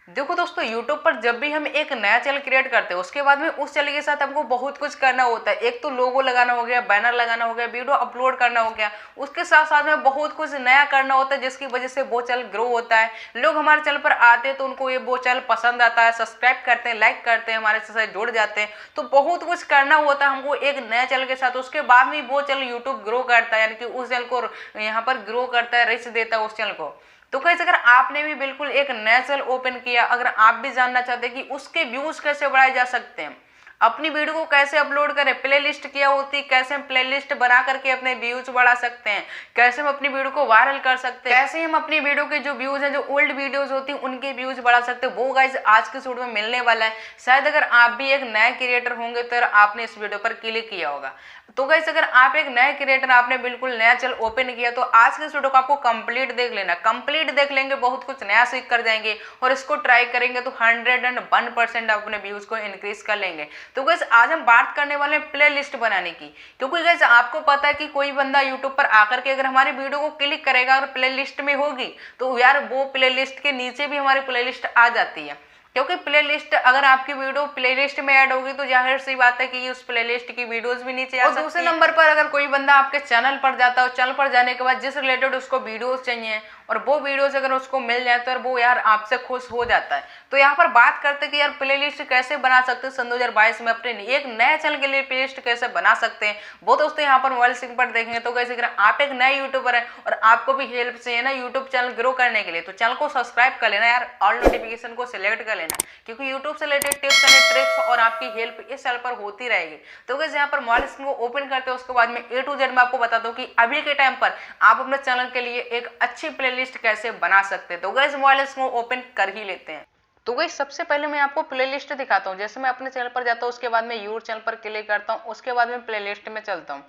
देखो दोस्तों, यूट्यूब पर जब भी हम एक नया चैनल क्रिएट करते हैं उसके बाद में उस चैनल के साथ हमको बहुत कुछ करना होता है। एक तो लोगो लगाना हो गया, बैनर लगाना हो गया, वीडियो अपलोड करना हो गया, उसके साथ साथ में बहुत कुछ नया करना होता है जिसकी वजह से वो चैनल ग्रो होता है। लोग हमारे चैनल पर आते हैं तो उनको ये वो चैनल पसंद आता है, सब्सक्राइब करते हैं, लाइक करते हैं, हमारे साथ जुड़ जाते हैं। तो बहुत कुछ करना होता है हमको एक नया चैनल के साथ। उसके बाद में वो चैनल यूट्यूब ग्रो करता है, यानी कि उस चैनल को यहाँ पर ग्रो करता है, रीच देता है उस चैनल को। तो गाइस, अगर आपने भी बिल्कुल एक नया चैनल ओपन किया, अगर आप भी जानना चाहते हैं कि उसके व्यूज कैसे बढ़ाए जा सकते हैं, अपनी वीडियो को कैसे अपलोड करें, प्लेलिस्ट क्या होती है, कैसे हम प्लेलिस्ट बना करके अपने व्यूज बढ़ा सकते हैं, कैसे हम अपनी वीडियो को वायरल कर सकते हैं, कैसे हम अपनी वीडियो के जो व्यूज हैं, जो ओल्ड वीडियोज होती हैं उनके व्यूज बढ़ा सकते हैं, वो गाइस आज के वीडियो में मिलने वाला है। शायद अगर आप भी एक नए क्रिएटर होंगे तो आपने इस वीडियो पर क्लिक किया होगा। तो गाइस, अगर आप एक नए क्रिएटर, आपने बिल्कुल नया चैनल ओपन किया, तो आज के इस वीडियो को आपको कंप्लीट देख लेना। कंप्लीट देख लेंगे, बहुत कुछ नया सीख कर जाएंगे और इसको ट्राई करेंगे तो 101% अपने व्यूज को इंक्रीज कर लेंगे। तो गाइस, आज हम बात करने वाले हैं प्ले लिस्ट बनाने की, क्योंकि गाइस आपको पता है कि कोई बंदा यूट्यूब पर आकर के अगर हमारी वीडियो को क्लिक करेगा और प्ले लिस्ट में होगी तो यार वो प्ले लिस्ट के नीचे भी हमारी प्ले लिस्ट आ जाती है। क्योंकि प्लेलिस्ट, अगर आपकी वीडियो प्लेलिस्ट में ऐड होगी तो जाहिर सी बात है कि उस प्लेलिस्ट की वीडियोस भी नीचे आ सकती है। दूसरे नंबर पर अगर कोई बंदा आपके चैनल पर जाता है, चैनल पर जाने के बाद जिस रिलेटेड उसको वीडियोस चाहिए और वो वीडियोस अगर उसको मिल जाए तो वो यार आपसे खुश हो जाता है। तो यहाँ पर बात करते हैं कि यार प्लेलिस्ट कैसे बना सकते हैं सन 2022 में, अपने एक नए चैनल के लिए प्लेलिस्ट कैसे बना सकते हैं वो दोस्तों यहाँ पर मोबाइल स्क्रीन पर देखेंगे। तो कैसे, अगर आप एक नए यूट्यूबर है और आपको भी हेल्प चाहिए ना यूट्यूब चैनल ग्रो करने के लिए, तो चैनल को सब्सक्राइब कर लेना यार, ऑल नोटिफिकेशन को सिलेक्ट कर लेना, क्योंकि यूट्यूब से रिलेटेड टिप्स एंड ट्रिक्स और आपकी हेल्प इस चैनल पर होती रहेगी। तो गाइस, यहाँ पर मोबाइल स्क्रीन को ओपन करते हैं, उसके बाद में A to Z में आपको बताता हूँ कि अभी के टाइम पर आप अपने चैनल के लिए एक अच्छी प्लेलिस्ट कैसे बना सकते हैं। तो गाइस, मोबाइल स्क्रीन को ओपन कर ही लेते हैं। तो गाइस, सबसे पहले मैं आपको प्लेलिस्ट दिखाता हूँ। जैसे मैं अपने चैनल पर जाता हूँ, उसके बाद में यूर चैनल पर क्लिक करता हूँ, उसके बाद में प्लेलिस्ट में चलता हूँ।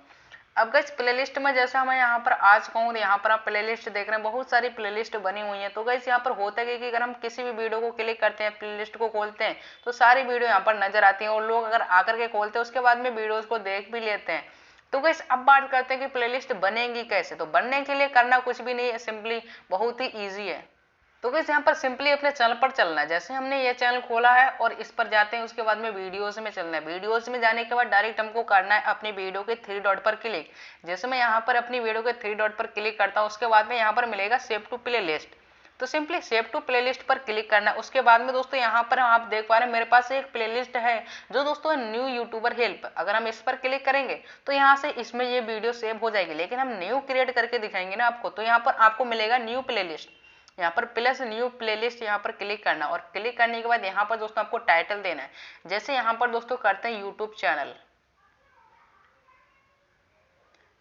अब गाइस, प्लेलिस्ट में जैसा मैं यहाँ पर आज कहूँ, यहाँ पर आप प्लेलिस्ट देख रहे हैं, बहुत सारी प्लेलिस्ट बनी हुई है। तो गाइस, यहाँ पर होता है कि अगर हम किसी भी वीडियो को क्लिक करते हैं, प्लेलिस्ट को खोलते हैं, तो सारी वीडियो यहाँ पर नजर आती है और लोग अगर आकर के खोलते हैं उसके बाद में वीडियोज को देख भी लेते हैं। तो गाइस, अब बात करते हैं कि प्लेलिस्ट बनेगी कैसे। तो बनने के लिए करना कुछ भी नहीं है, सिंपली बहुत ही ईजी है। तो गाइस, यहाँ पर सिंपली अपने चैनल पर चलना है। जैसे हमने ये चैनल खोला है और इस पर जाते हैं, उसके बाद में वीडियोस में चलना है। वीडियोस में जाने के बाद डायरेक्ट हमको करना है अपनी वीडियो के 3 डॉट पर क्लिक। जैसे मैं यहाँ पर अपनी वीडियो के 3 डॉट पर क्लिक करता हूँ, उसके बाद में यहाँ पर मिलेगा सेव टू प्ले लिस्ट। तो सिंपली सेव टू प्लेलिस्ट पर क्लिक करना है। उसके बाद में दोस्तों यहाँ पर आप देख पा रहे हैं मेरे पास एक प्लेलिस्ट है जो दोस्तों न्यू यूट्यूबर हेल्प। अगर हम इस पर क्लिक करेंगे तो यहाँ से इसमें ये वीडियो सेव हो जाएगी, लेकिन हम न्यू क्रिएट करके दिखाएंगे ना आपको, तो यहाँ पर आपको मिलेगा न्यू प्लेलिस्ट। यहाँ पर प्लस न्यू प्लेलिस्ट यहाँ पर क्लिक करना और क्लिक करने के बाद यहाँ पर दोस्तों आपको टाइटल देना है। जैसे यहाँ पर दोस्तों करते हैं यूट्यूब चैनल।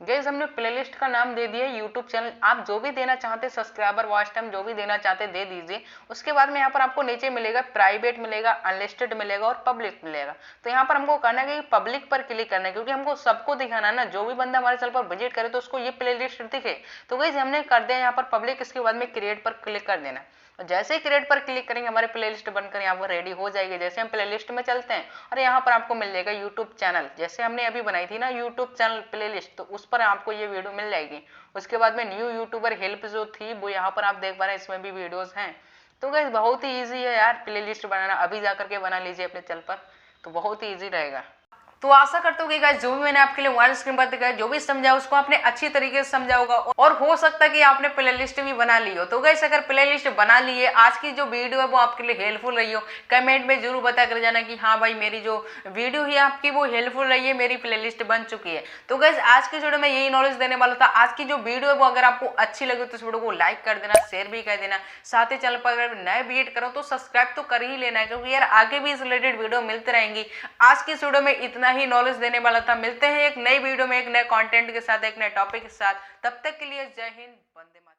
गाइस, हमने प्लेलिस्ट का नाम दे दिया यूट्यूब चैनल। आप जो भी देना चाहते हैं, सब्सक्राइबर, वॉच टाइम, जो भी देना चाहते हैं दे दीजिए। उसके बाद में यहाँ पर आपको नीचे मिलेगा प्राइवेट मिलेगा, अनलिस्टेड मिलेगा और पब्लिक मिलेगा। तो यहाँ पर हमको करना है कि पब्लिक पर क्लिक करना है, क्योंकि हमको सबको दिखाना है ना, जो भी बंदा हमारे चैनल पर विजिट करे तो उसको ये प्लेलिस्ट दिखे। तो गाइस, हमने कर दिया यहाँ पर पब्लिक, इसके बाद में क्रिएट पर क्लिक कर देना। जैसे ही क्रिएट पर क्लिक करेंगे हमारी प्लेलिस्ट बनकर यहाँ पर रेडी हो जाएगी। जैसे हम प्लेलिस्ट में चलते हैं और यहाँ पर आपको मिल जाएगा यूट्यूब चैनल। जैसे हमने अभी बनाई थी ना यूट्यूब चैनल प्लेलिस्ट, तो उस पर आपको ये वीडियो मिल जाएगी। उसके बाद में न्यू यूट्यूबर हेल्प जो थी वो यहाँ पर आप देख पा रहे हैं, इसमें भी वीडियोस हैं। तो गाइस, बहुत ही ईजी है यार प्लेलिस्ट बनाना। अभी जाकर के बना लीजिए अपने चैनल पर, तो बहुत ही ईजी रहेगा। तो आशा करता हूँ कि गाइस, जो भी मैंने आपके लिए मोबाइल स्क्रीन पर दिखाया, जो भी समझा उसको आपने अच्छी तरीके से समझा होगा और हो सकता है कि आपने प्लेलिस्ट भी बना ली हो। तो गाइस, अगर प्लेलिस्ट बना ली है, आज की जो वीडियो है वो आपके लिए हेल्पफुल रही हो, कमेंट में जरूर बता कर जाना कि हाँ भाई, मेरी जो वीडियो है आपकी वो हेल्पफुल रही है, मेरी प्लेलिस्ट बन चुकी है। तो गाइस, आज की वीडियो में यही नॉलेज देने वाला था। आज की जो वीडियो है वो अगर आपको अच्छी लगी तो इस वीडियो को लाइक कर देना, शेयर भी कर देना। साथ ही चैनल पर अगर नए विजिट करो तो सब्सक्राइब तो कर ही लेना है, क्योंकि यार आगे भी इस रिलेटेड वीडियो मिलती रहेंगी। आज की वीडियो में इतना ही नॉलेज देने वाला था। मिलते हैं एक नई वीडियो में एक नए कंटेंट के साथ, एक नए टॉपिक के साथ। तब तक के लिए जय हिंद, वंदे मातरम।